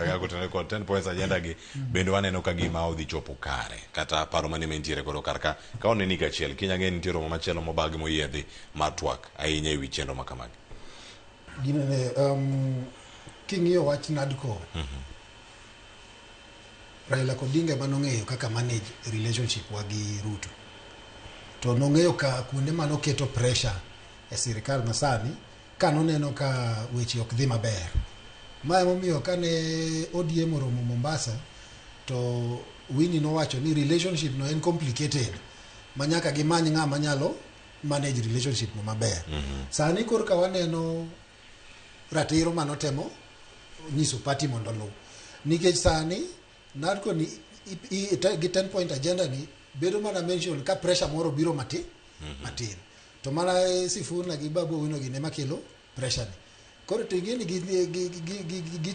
karaka kotene kod 10 points agenda gi bende waneno ka gima odhi chopo kare kata paro mane mentiere kodo karka ka oneni gachiel kinya ng'e nitie romo machielo mobagi moyiedhi mar twak ahinya ewi chenro makamagi. Ginene king'iyo wach NADCO Raila Odinga manong'eyo kaka manage relationship wa gi Ruto to nong'eyo ka kuonde manoketo pressure e sirikal masani ka noneno ka weche ok dhi maber. Ma emomiyo kane ODM oromo Mombasa to Winnie nowacho ni relationship no en complicated manyaka gimany ng'ama nyalo manage relationship no maber. Sani korka waneno ratiro manotemo nyiso party mondo lu nikech sani NADCO ni gi 10 point agenda ni bedo mana mention ka pressure moro biro matin to mana Sifuna gi Babu Owino gi ne makelo pressure ni koro tingini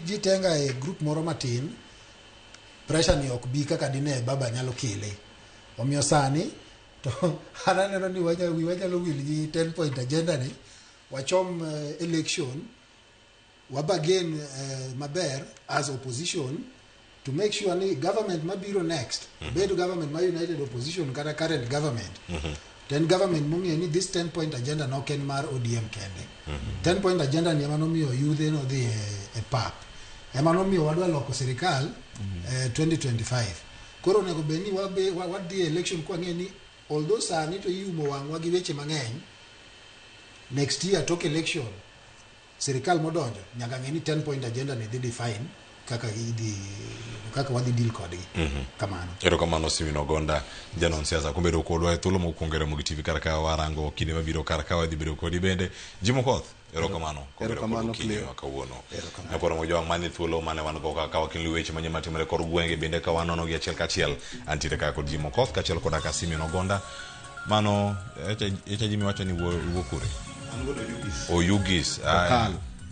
gi tenga e group moro matin pressure ni ok bi kaka dine baba nyalo kele omiyo sani to ananeno ni wanyalo wil gi 10 point agenda ni wachom election wabagain maber as opposition to make sure ni government mabiro next bedo government ma united opposition kata current government then government mong'eyo ni this 10 point agenda no ken mar ODM kende 10 point agenda ni ema nomiyo yudhe no dhi e pap ema nomiyo wadwa loko sirikal 2025 koro nego beni wadhi election kwa ng'e ni although sani to iumo wang'wa gi weche mang'eny next year tok election sirikal modonjo nyaka ng'e ni 10 point agenda ni dhi define kaka wadhi deal kodgi kamano. Erokamano Simeon Ogonda janon siasa kumbedo kodwa e thuolo mokwongere mo TV karaka warango kinde mabiro karaka wadhi bedo kodi bende Jimo Koth erokamano Erokamano kinde kawuono naporo mo jowang' mane thuolo mane wan go ka wakin weche manye matimore kor gwenge bende ka wanono gi achiel kachiel antiere ka kod Jimo Koth kachiel koda ka Simeon Ogonda mano echa Jimi wacho ni wuo kure Oyugis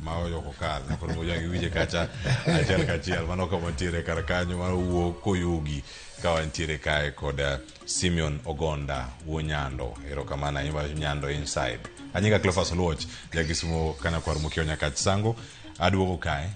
maoyo kokal na koro mojangi wije kacha achiel kachiel mano kama ntiere kar kanyo mano wuok koyugi ka wantiere kae kod Simeon Ogonda wuo Nyando erokamano ahinya Nyando inside anyinga Cleophas Oluoch jagisumo kana kwar mokio nyaka sango aduogo kae